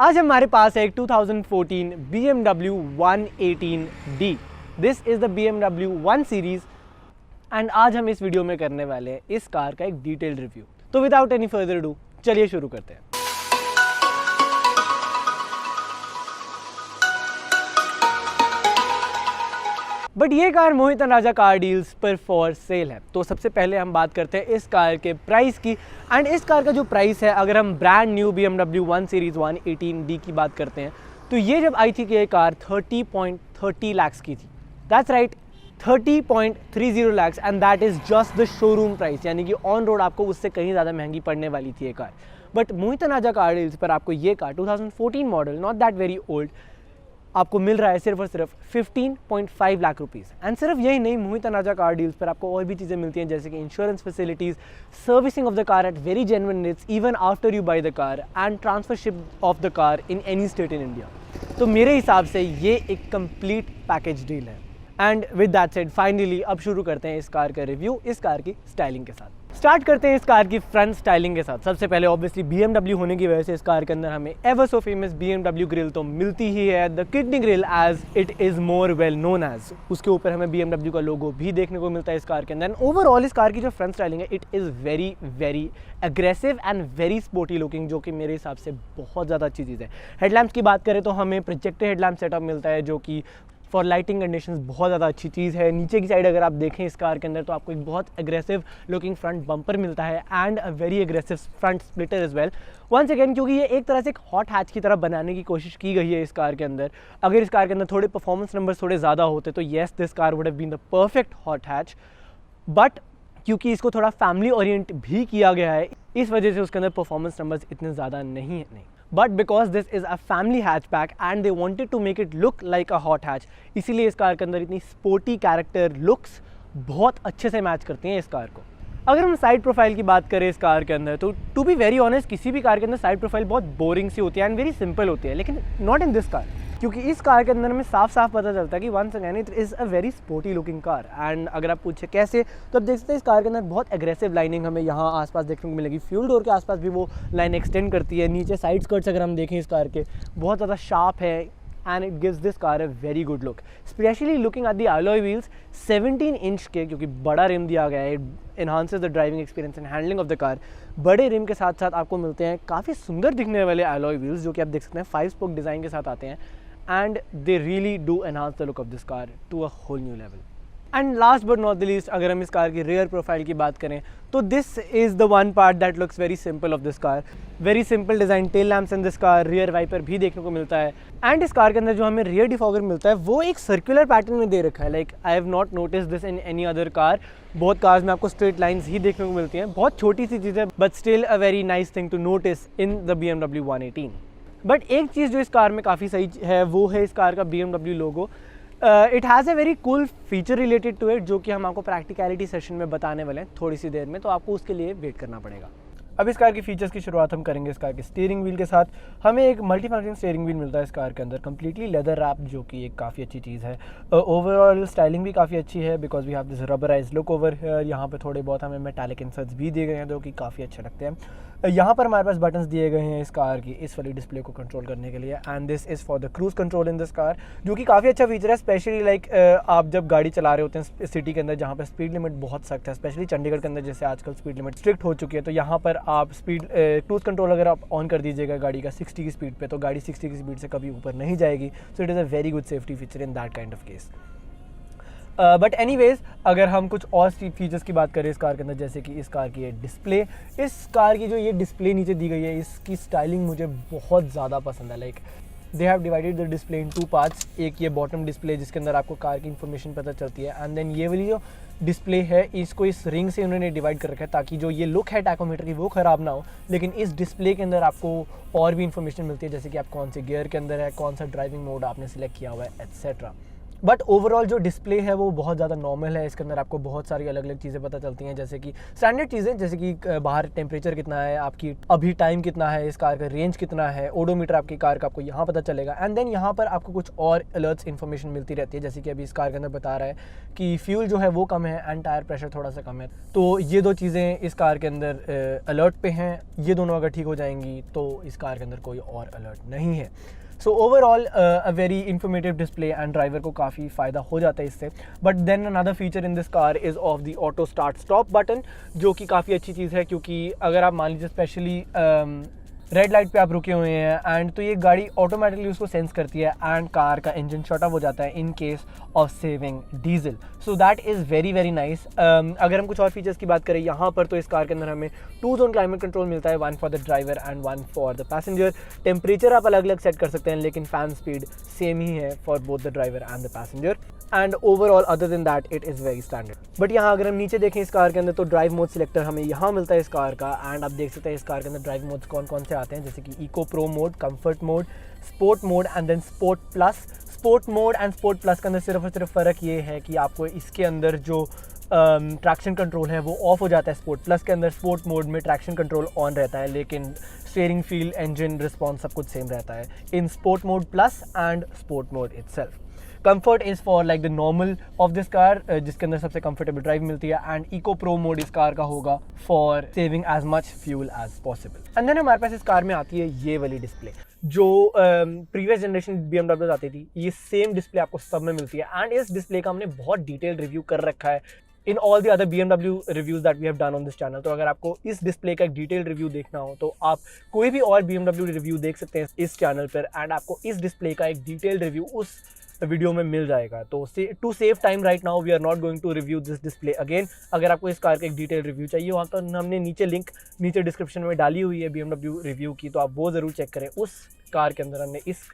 आज हमारे पास है एक 2014 BMW 118D। This is the BMW 1 series and आज हम इस वीडियो में करने वाले हैं इस कार का एक डिटेल्ड रिव्यू। तो विदाउट एनी फर्दर डू चलिए शुरू करते हैं। बट ये कार मोहित राजा कार डील्स पर फॉर सेल है। तो सबसे पहले हम बात करते हैं इस कार के प्राइस की। एंड इस कार का जो प्राइस है, अगर हम brand new BMW 1 series 118D की बात करते हैं तो ये जब आई थी कि ये कार 30.30 लाख की थी। That's right, 30.30 lakh and that is just the showroom price, यानी कि ऑन रोड आपको उससे कहीं ज़्यादा महंगी पड़ने वाली थी ये car. But Mohit Raja car deals पर आपको ये car 2014 model, not that very old, आपको मिल रहा है सिर्फ और सिर्फ 15.5 लाख रुपीज़। एंड सिर्फ यही नहीं, मोहित राजा कार डील्स पर आपको और भी चीज़ें मिलती हैं जैसे कि insurance facilities, servicing of the car at very genuine rates even after you buy the car, and transfership of the car in any state in India. तो मेरे हिसाब से ये एक कंप्लीट पैकेज डील है। And with that said finally अब शुरू करते हैं इस कार का रिव्यू, इस कार की स्टाइलिंग के साथ। स्टार्ट करते हैं इस कार की फ्रंट स्टाइलिंग के साथ। सबसे पहले ऑब्वियसली BMW होने की वजह से इस कार के अंदर हमें ever so famous BMW grille तो मिलती ही है, the kidney grille as it is more well known as. उसके ऊपर हमें BMW का लोगो भी देखने को मिलता है इस कार के अंदर। ओवरऑल इस कार की जो फ्रंट स्टाइलिंग है it is very very aggressive and very sporty looking, जो कि मेरे हिसाब से बहुत ज़्यादा अच्छी चीज़ है। हेडलैम्प्स की बात करें तो हमें प्रोजेक्टेड हेडलैम्प सेटअप मिलता है जो कि फॉर लाइटिंग कंडीशंस बहुत ज़्यादा अच्छी चीज़ है। नीचे की साइड अगर आप देखें इस कार के अंदर तो आपको एक बहुत एग्रेसिव लुकिंग फ्रंट बम्पर मिलता है and a very aggressive front splitter as well. Once again, क्योंकि ये एक तरह से एक हॉट हैच की तरह बनाने की कोशिश की गई है इस कार के अंदर। अगर इस कार के अंदर थोड़े परफॉर्मेंस नंबर्स थोड़े ज़्यादा होते तो yes this car would have been the perfect hot hatch, but क्योंकि इसको थोड़ा फैमिली ओरिएंट भी किया गया है इस वजह से उसके अंदर परफॉर्मेंस नंबर्स इतने ज़्यादा नहीं है। But because this is a family hatchback and they wanted to make it look like a hot hatch, इसीलिए इस कार के अंदर इतनी स्पोर्टी कैरेक्टर लुक्स बहुत अच्छे से मैच करती हैं इस कार को। अगर हम साइड प्रोफाइल की बात करें इस कार के अंदर तो टू बी वेरी ऑनेस्ट किसी भी कार के अंदर साइड प्रोफाइल बहुत बोरिंग सी होती है एंड वेरी सिंपल होती है, लेकिन नॉट इन दिस कार, क्योंकि इस कार के अंदर हमें साफ साफ पता चलता है कि once again it is a very sporty looking car. And अगर आप पूछे कैसे, तो आप देख सकते हैं इस कार के अंदर बहुत एग्रेसिव लाइनिंग हमें यहाँ आसपास देखने को मिलेगी। फ्यूल डोर के आसपास भी वो लाइन एक्सटेंड करती है। नीचे साइड स्कर्ट्स अगर हम देखें इस कार के बहुत ज़्यादा शार्प है and it gives this car a very good look. Specially looking at the alloy wheels, 17 inch के, क्योंकि बड़ा रिम दिया गया है, enhances the driving experience and handling of the car. बड़े रिम के साथ साथ आपको मिलते हैं काफ़ी सुंदर दिखने वाले अलॉय व्हील्स जो कि आप देख सकते हैं 5 स्पोक डिज़ाइन के साथ आते हैं and they really do enhance the look of this car to a whole new level. And last but not the least, अगर हम इस कार की rear profile की बात करें तो this is the one part that looks very simple of this car. Very simple design tail lamps in this car, rear wiper भी देखने को मिलता है। and इस कार के अंदर जो हमें rear defogger मिलता है वो एक circular pattern में दे रखा है। like I have not noticed this in any other car. बहुत कार्स में आपको स्ट्रेट लाइंस ही देखने को मिलती हैं। बहुत छोटी सी चीज़ है but still a very nice thing to notice in the BMW 118. But एक चीज़ जो इस कार में काफ़ी सही है वो है इस कार का BMW logo. It has a very cool feature related to it जो कि हम आपको प्रैक्टिकलिटी सेशन में बताने वाले हैं थोड़ी सी देर में, तो आपको उसके लिए वेट करना पड़ेगा। अब इस कार की फीचर्स की शुरुआत हम करेंगे इस कार के स्टीयरिंग व्हील के साथ। हमें एक मल्टी फंक्शन स्टीयरिंग व्हील मिलता है इस कार के अंदर, कम्प्लीटली लेदर रैप, जो कि एक काफ़ी अच्छी चीज़ है। ओवरऑल स्टाइलिंग भी काफ़ी अच्छी है because we have this rubberised look over here. यहाँ पे थोड़े बहुत हमें मेटालिक इंसर्ट्स भी दिए गए हैं जो कि काफ़ी अच्छे लगते हैं। यहाँ पर हमारे पास बटन्स दिए गए हैं इस कार की इस वाली डिस्प्ले को कंट्रोल करने के लिए, and this is for the cruise control in this car, जो कि काफ़ी अच्छा फीचर है। स्पेशली लाइक आप जब गाड़ी चला रहे होते हैं सिटी के अंदर जहाँ पर स्पीड लिमिट बहुत सख्त है, स्पेशली चंडीगढ़ के अंदर जैसे आजकल स्पीड लिमिट स्ट्रिक्ट हो चुकी है, तो यहाँ पर आप स्पीड क्रूज़ कंट्रोल अगर आप ऑन कर दीजिएगा गाड़ी का 60 की स्पीड पे, तो गाड़ी 60 की स्पीड से कभी ऊपर नहीं जाएगी। So it is a very good safety feature in that kind of case. But anyways, अगर हम कुछ और फीचर्स की बात करें इस कार के अंदर, जैसे कि इस कार की ये डिस्प्ले, इस कार की जो ये डिस्प्ले नीचे दी गई है इसकी स्टाइलिंग मुझे बहुत ज़्यादा पसंद है। Like they have divided the display in 2 parts. एक ये बॉटम डिस्प्ले जिसके अंदर आपको कार की इन्फॉर्मेशन पता चलती है, एंड देन ये वाली जो डिस्प्ले है इसको इस रिंग से उन्होंने डिवाइड कर रखा है ताकि जो ये लुक है टैकोमीटर की वो ख़राब ना हो, लेकिन इस डिस्प्ले के अंदर आपको और भी इन्फॉर्मेशन मिलती है जैसे कि आप कौन से गियर के अंदर है, कौन सा ड्राइविंग मोड आपने सिलेक्ट किया हुआ है, एट्सेट्रा। बट ओवरऑल जो डिस्प्ले है वो बहुत ज़्यादा नॉर्मल है। इसके अंदर आपको बहुत सारी अलग अलग चीज़ें पता चलती हैं, जैसे कि स्टैंडर्ड चीज़ें, जैसे कि बाहर टेम्परेचर कितना है, आपकी अभी टाइम कितना है, इस कार का रेंज कितना है, ओडोमीटर आपकी कार का आपको यहाँ पता चलेगा। एंड देन यहाँ पर आपको कुछ और अलर्ट्स इन्फॉर्मेशन मिलती रहती है, जैसे कि अभी इस कार के अंदर बता रहा है कि फ्यूल जो है वो कम है एंड टायर प्रेशर थोड़ा सा कम है। तो ये दो चीज़ें इस कार के अंदर अलर्ट पे हैं। ये दोनों अगर ठीक हो जाएंगी तो इस कार के अंदर कोई और अलर्ट नहीं है। So overall a very informative display and driver को काफ़ी फ़ायदा हो जाता है इससे। But then another feature in this car is of the auto start stop button, जो कि काफ़ी अच्छी चीज़ है, क्योंकि अगर आप मान लीजिए स्पेशली रेड लाइट पे आप रुके हुए हैं एंड तो ये गाड़ी ऑटोमेटिकली उसको सेंस करती है एंड कार का इंजन शट ऑफ हो जाता है in case of saving diesel. So that is very very nice. अगर हम कुछ और फीचर्स की बात करें यहाँ पर, तो इस कार के अंदर हमें 2 जोन क्लाइमेट कंट्रोल मिलता है, 1 for the driver and 1 for the passenger. Temperature आप अलग अलग सेट कर सकते हैं, लेकिन फैन स्पीड सेम ही है for both the driver and the passenger. And overall other than that it is very standard. But यहाँ अगर हम नीचे देखें इस कार के अंदर, तो ड्राइव मोड सिलेक्टर हमें यहाँ मिलता है इस कार का। एंड आप देख सकते हैं इस कार के अंदर ड्राइव मोड्स कौन कौन से आते हैं, जैसे कि eco pro mode, comfort mode, sport mode and then sport plus. Sport mode and sport plus के अंदर सिर्फ और सिर्फ फ़र्क ये है कि आपको इसके अंदर जो ट्रैक्शन कंट्रोल है वो ऑफ हो जाता है। स्पोर्ट प्लस के अंदर स्पोर्ट मोड में ट्रैक्शन कंट्रोल ऑन रहता है, लेकिन स्टीयरिंग फील, इंजन रिस्पॉन्स सब कुछ सेम रहता है in sport mode plus and sport mode itself. Comfort is for like the normal of this car, जिसके अंदर सबसे कंफर्टेबल ड्राइव मिलती है। एंड इको प्रो मोड इस कार का होगा for saving as much fuel as possible. And then हमारे पास इस कार में आती है ये वाली डिस्प्ले, जो प्रीवियस जनरेशन BMW आती थी, ये सेम डिस्प्ले आपको सब में मिलती है। एंड इस डिस्प्ले का हमने बहुत डिटेल रिव्यू कर रखा है in all the other BMW reviews that we have done on this channel. तो अगर आपको इस डिस्प्ले का एक डिटेल रिव्यू देखना हो तो आप कोई भी और BMW रिव्यू देख सकते हैं इस चैनल पर, एंड आपको इस डिस्प्ले का एक डिटेल रिव्यू उस वीडियो में मिल जाएगा। तो to save time right now we are not going to review this display again. अगर आपको इस कार का एक डिटेल रिव्यू चाहिए वहाँ तो हमने नीचे लिंक नीचे डिस्क्रिप्शन में डाली हुई है BMW रिव्यू की, तो आप वो ज़रूर चेक करें। उस कार के अंदर हमने इस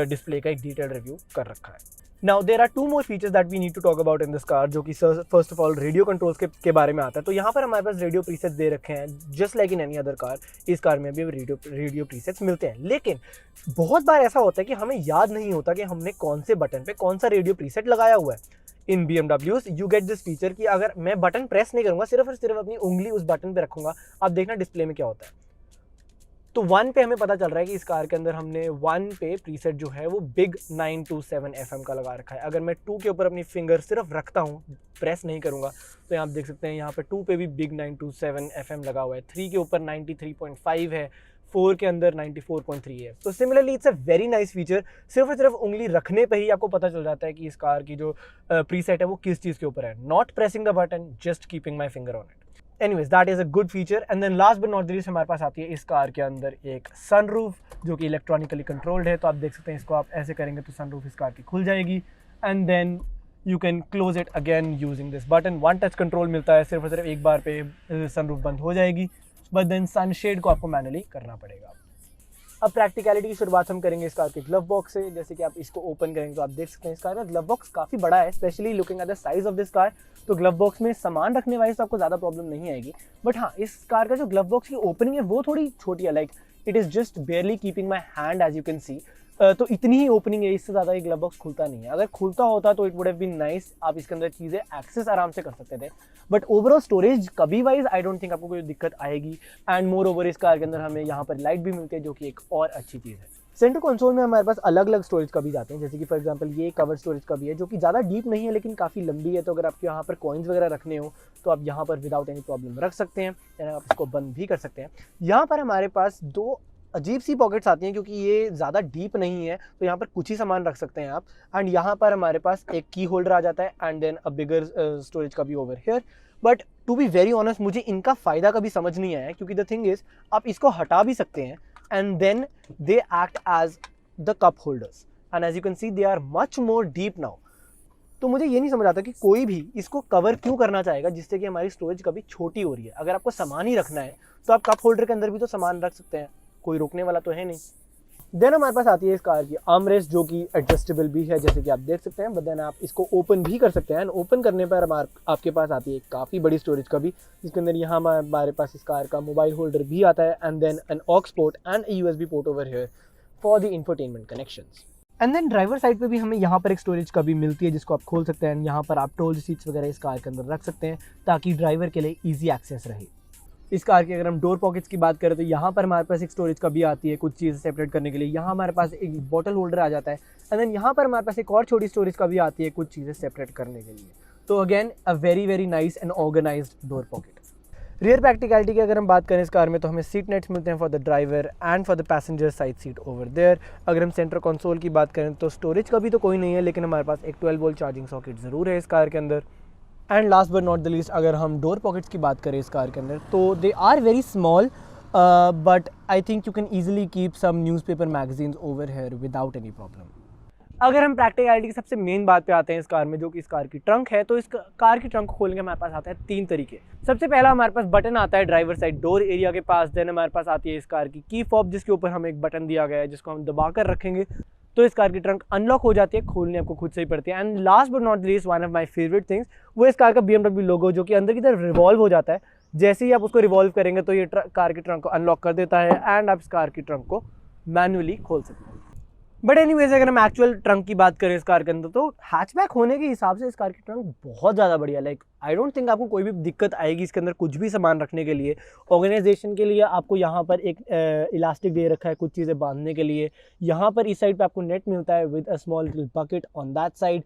डिस्प्ले का एक डिटेल रिव्यू कर रखा है। Now there are 2 more features that we need to talk about in this car, जो कि first of all radio controls के बारे में आता है। तो यहाँ पर हमारे पास रेडियो प्रीसेट्स दे रखे हैं, just like in any other car. इस कार में भी रेडियो प्रीसेट्स मिलते हैं, लेकिन बहुत बार ऐसा होता है कि हमें याद नहीं होता कि हमने कौन से बटन पे कौन सा रेडियो प्रीसेट लगाया हुआ है। इन BMWs you get this feature कि अगर मैं बटन प्रेस नहीं करूँगा, सिर्फ और सिर्फ अपनी उंगली उस बटन पर रखूँगा, आप देखना डिस्प्ले में क्या होता है। तो 1 पे हमें पता चल रहा है कि इस कार के अंदर हमने 1 पे प्रीसेट जो है वो बिग 927 FM का लगा रखा है। अगर मैं 2 के ऊपर अपनी फिंगर सिर्फ रखता हूँ, प्रेस नहीं करूँगा, तो यहाँ आप देख सकते हैं यहाँ पे 2 पे भी बिग 927 FM लगा हुआ है। 3 के ऊपर 93.5 है, 4 के अंदर 94.3 है। तो similarly it's a very nice feature. सिर्फ और सिर्फ उंगली रखने पे ही आपको पता चल जाता है कि इस कार की जो प्रीसेट है वो किस चीज़ के ऊपर है। Not pressing the button, just keeping my finger on it. Anyways, that is a good feature. And then last but not least हमारे पास आती है इस कार के अंदर एक सनरूफ, जो कि इलेक्ट्रॉनिकली कंट्रोल्ड है। तो आप देख सकते हैं इसको आप ऐसे करेंगे तो सनरूफ इस कार की खुल जाएगी, and then you can close it again using this button. 1 touch control मिलता है, सिर्फ और सिर्फ एक बार पे सनरूफ बंद हो जाएगी, बट देन सनशेड को आपको मैनुअली करना पड़ेगा। अब प्रैक्टिकलिटी की शुरुआत हम करेंगे इस कार के ग्लव बॉक्स से। जैसे कि आप इसको ओपन करेंगे तो आप देख सकते हैं इस कार का ग्लव बॉक्स काफ़ी बड़ा है, specially looking at the size of this car. तो ग्लव बॉक्स में सामान रखने वाइज तो आपको ज़्यादा प्रॉब्लम नहीं आएगी, बट हाँ, इस कार का जो ग्लव बॉक्स की ओपनिंग है वो थोड़ी छोटी है। Like it is just barely keeping my hand as you can see. तो इतनी ही ओपनिंग है, इससे ज़्यादा ये ग्लव बॉक्स खुलता नहीं है। अगर खुलता होता तो it would have been nice, आप इसके अंदर चीज़ें एक्सेस आराम से कर सकते थे। बट ओवरऑल स्टोरेज कभी वाइज आई डोंट थिंक आपको कोई दिक्कत आएगी। एंड मोर ओवर इस कार के अंदर हमें यहाँ पर लाइट भी मिलती है, जो कि एक और अच्छी चीज़ है। सेंटर कंसोल में हमारे पास अलग अलग स्टोरेज का भी जाते हैं, जैसे कि फॉर एग्जांपल ये कवर स्टोरेज का भी है, जो कि ज़्यादा डीप नहीं है लेकिन काफ़ी लंबी है। तो अगर आपको यहाँ पर कॉइन्स वगैरह रखने हो तो आप यहाँ पर विदाउट एनी प्रॉब्लम रख सकते हैं, यानी आप इसको बंद भी कर सकते हैं। यहाँ पर हमारे पास 2 अजीब सी पॉकेट्स आती हैं, क्योंकि ये ज़्यादा डीप नहीं है, तो यहाँ पर कुछ ही सामान रख सकते हैं आप। एंड यहाँ पर हमारे पास एक की होल्डर आ जाता है, and then a bigger storage का भी over here. But to be very honest, मुझे इनका फ़ायदा कभी समझ नहीं आया, क्योंकि द थिंग इज़ आप इसको हटा भी सकते हैं and then they act as the cup holders, and as you can see they are much more deep now. तो मुझे ये नहीं समझ आता कि कोई भी इसको कवर क्यों करना चाहेगा जिससे कि हमारी स्टोरेज कभी छोटी हो रही है। अगर आपको सामान ही रखना है तो आप कप होल्डर के अंदर भी तो सामान रख सकते हैं, कोई रोकने वाला तो है नहीं। देन हमारे पास आती है इस कार की आर्म रेस्ट, जो कि एडजस्टेबल भी है, जैसे कि आप देख सकते हैं। बट देन आप इसको ओपन भी कर सकते हैं, एंड ओपन करने पर आपके पास आती है काफ़ी बड़ी स्टोरेज का भी, जिसके अंदर यहाँ हमारे पास इस कार का मोबाइल होल्डर भी आता है, and then an aux port and USB port over here for the infotainment connections. And then driver side पे भी हमें यहाँ पर एक स्टोरेज का भी मिलती है जिसको आप खोल सकते हैं। यहाँ पर आप टोल्ड सीट्स वगैरह इस कार के अंदर रख सकते हैं ताकि ड्राइवर के लिए ईजी एक्सेस रहे। इस कार की अगर हम डोर पॉकेट्स की बात करें तो यहाँ पर हमारे पास एक स्टोरेज का भी आती है कुछ चीज़ें सेपरेट करने के लिए। यहाँ हमारे पास एक बॉटल होल्डर आ जाता है एंड देन यहाँ पर हमारे पास एक और छोटी स्टोरेज का भी आती है कुछ चीज़ें सेपरेट करने के लिए। तो again a very nice and organised door pocket. Rear practicality की अगर हम बात करें इस कार में तो हमें सीट नेट्स मिलते हैं for the driver and for the passenger side seat over there. अगर हम सेंटर कंसोल की बात करें तो स्टोरेज का भी तो कोई नहीं है, लेकिन हमारे पास एक 12 वोल्ट चार्जिंग सॉकेट ज़रूर है इस कार के अंदर। And last but not the least अगर हम डोर पॉकेट्स की बात करें इस कार के अंदर तो they are very small but I think you can easily keep some newspaper magazines over here without any problem. अगर हम प्रैक्टिकलिटी की सबसे मेन बात पे आते हैं इस कार में, जो कि इस कार की ट्रंक है, तो इस कार की ट्रंक खोलने के हमारे पास आता है 3 तरीके। सबसे पहला हमारे पास बटन आता है ड्राइवर साइड डोर एरिया के पास। देन हमारे पास आती है इस कार की की फॉब जिसके ऊपर हमें एक बटन दिया गया है जिसको हम दबा कर रखेंगे तो इस कार की ट्रंक अनलॉक हो जाती है, खोलनी आपको खुद से ही पड़ती है। And last but not least one of my favourite things, वो इस कार का BMW लोगो जो कि अंदर की तरफ रिवॉल्व हो जाता है। जैसे ही आप उसको रिवॉल्व करेंगे तो ये कार की ट्रंक को अनलॉक कर देता है एंड आप इस कार की ट्रंक को मैन्युअली खोल सकते हैं। बट एनीवेज अगर हम एक्चुअल ट्रंक की बात करें इस कार के अंदर तो हैचबैक होने के हिसाब से इस कार की ट्रंक बहुत ज़्यादा बढ़िया। लाइक आई डोंट थिंक आपको कोई भी दिक्कत आएगी इसके अंदर कुछ भी सामान रखने के लिए। ऑर्गेनाइजेशन के लिए आपको यहाँ पर एक इलास्टिक दे रखा है कुछ चीज़ें बांधने के लिए। यहाँ पर इस साइड पे आपको नेट मिलता है with a small little bucket on that side.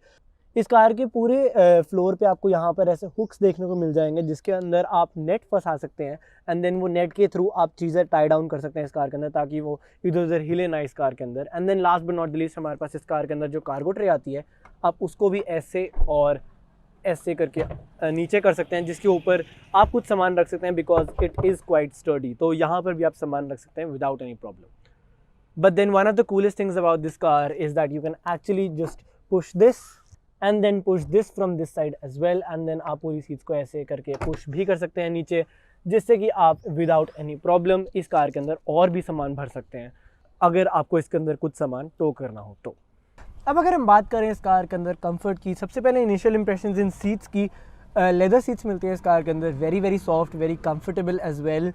इस कार के पूरे फ्लोर पे आपको यहाँ पर ऐसे हुक्स देखने को मिल जाएंगे जिसके अंदर आप नेट फंसा सकते हैं एंड देन वो नेट के थ्रू आप चीज़ें टाई डाउन कर सकते हैं इस कार के अंदर ताकि वो इधर उधर हिले ना इस कार के अंदर। And then last but not the least हमारे पास इस कार के अंदर जो कार्गो ट्रे आती है आप उसको भी ऐसे और ऐसे करके नीचे कर सकते हैं जिसके ऊपर आप कुछ सामान रख सकते हैं because it is quite sturdy. तो यहाँ पर भी आप सामान रख सकते हैं without any problem. But then one of the coolest things about this car is that you can actually just push this and then push this from this side as well and then आप पूरी seats को ऐसे करके push भी कर सकते हैं नीचे जिससे कि आप विदाउट एनी प्रॉब्लम इस कार के अंदर और भी सामान भर सकते हैं अगर आपको इसके अंदर कुछ सामान टो करना हो तो। अब अगर हम बात करें इस कार के अंदर कंफर्ट की, सबसे पहले इनिशियल इंप्रेशंस इन सीट्स की। लेदर सीट्स मिलती है इस कार के अंदर, very soft, very comfortable as well.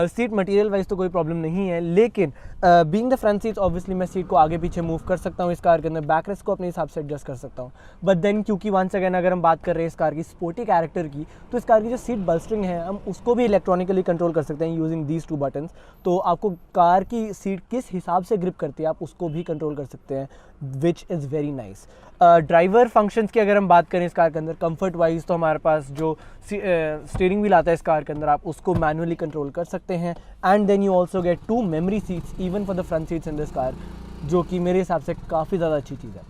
Seat material wise तो कोई प्रॉब्लम नहीं है, लेकिन being the front seats obviously मैं सीट को आगे पीछे मूव कर सकता हूँ इस कार के अंदर, बैक रेस्ट को अपने हिसाब से एडजस्ट कर सकता हूँ। बट देन क्योंकि वंस अगेन अगर हम बात कर रहे हैं इस कार की स्पोर्टी कैरेक्टर की तो इस कार की जो सीट बल्स्टरिंग है हम उसको भी इलेक्ट्रॉनिकली कंट्रोल कर सकते हैं यूजिंग दीज 2 बटन्स। तो आपको कार की सीट किस हिसाब से ग्रिप करती है आप उसको भी कंट्रोल कर सकते हैं which is very nice. Driver functions की अगर हम बात करें इस कार के अंदर कंफर्ट वाइज तो हमारे पास जो स्टीयरिंग व्हील आता है इस कार के अंदर आप उसको मैनुअली कंट्रोल कर सकते हैं and then you also get 2 memory seats even for the front seats in this car, जो कि मेरे हिसाब से काफ़ी ज़्यादा अच्छी चीज़ है।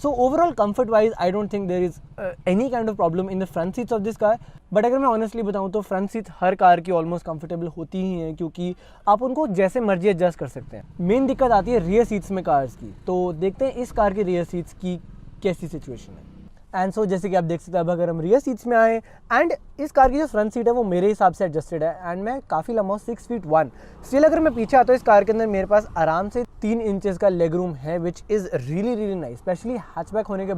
So overall comfort wise I don't think there is any kind of problem in the front seats of this car. But अगर मैं ऑनेस्टली बताऊं तो फ्रंट सीट्स हर कार की ऑलमोस्ट कंफर्टेबल होती ही हैं क्योंकि आप उनको जैसे मर्जी एडजस्ट कर सकते हैं। मेन दिक्कत आती है रियर सीट्स में कार्स की, तो देखते हैं इस कार की रियर सीट्स की कैसी सिचुएशन है। एंड सो जैसे कि आप देख सकते हैं अब अगर हम रियर सीट्स में आए एंड इस कार की जो फ्रंट सीट है वो मेरे हिसाब से एडजस्टेड है एंड मैं काफ़ी लंबा 6 फीट 1। स्टिल अगर मैं पीछे आता हूँ इस कार के अंदर मेरे पास आराम से 3 इंचेस का लेग रूम है which is really nice, specially hatchback होने के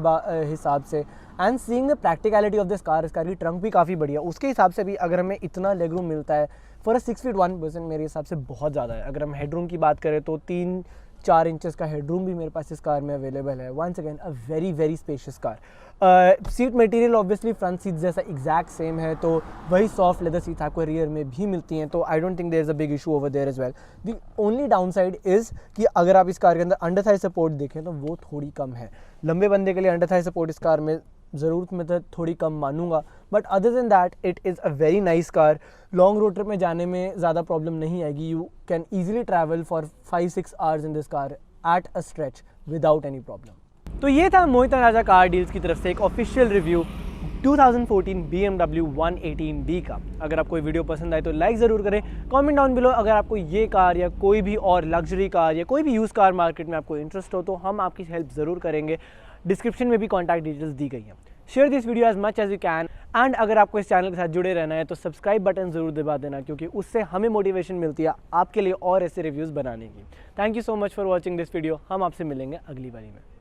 हिसाब से। And seeing the practicality of this car, इस कार की ट्रंक भी काफ़ी बढ़िया, उसके हिसाब से भी अगर हमें इतना लेग रूम मिलता है फॉर अ 6 फीट 1 पर्सन मेरे हिसाब से बहुत ज़्यादा है। अगर हम हेडरूम की बात करें तो 3-4 इंचेस का हेडरूम भी मेरे पास इस कार में अवेलेबल है। Once again a very spacious car. Seat material obviously front seat जैसा एग्जैक्ट सेम है, तो वही सॉफ्ट लेदर सीट्स आपको रियर में भी मिलती हैं, तो I don't think there is a big issue over there as well. The only down side is कि अगर आप इस कार के अंदर अंडर थाई सपोर्ट देखें तो वो थोड़ी कम है। लंबे बंदे के लिए अंडर थाई सपोर्ट इस कार में ज़रूरत में तो थोड़ी कम मानूंगा, but other than that it is a very nice car. Long road trip में जाने में ज़्यादा प्रॉब्लम नहीं आएगी। You can easily travel for 5-6 hours in this car at a stretch without any problem. तो ये था मोहित राजा कार डील्स की तरफ से एक ऑफिशियल रिव्यू 2014 BMW 118D का। अगर आपको ये वीडियो पसंद आए तो लाइक ज़रूर करें, कमेंट डाउन बिलो अगर आपको ये कार या कोई भी और लग्जरी कार या कोई भी यूज़ कार मार्केट में आपको इंटरेस्ट हो तो हम आपकी हेल्प ज़रूर करेंगे। डिस्क्रिप्शन में भी कॉन्टैक्ट डिटेल्स दी गई हैं। Share this video as much as you can एंड अगर आपको इस चैनल के साथ जुड़े रहना है तो सब्सक्राइब बटन ज़रूर दबा देना क्योंकि उससे हमें मोटिवेशन मिलती है आपके लिए और ऐसे रिव्यूज़ बनाने की। Thank you so much for watching this video. हम आपसे मिलेंगे अगली बारी में।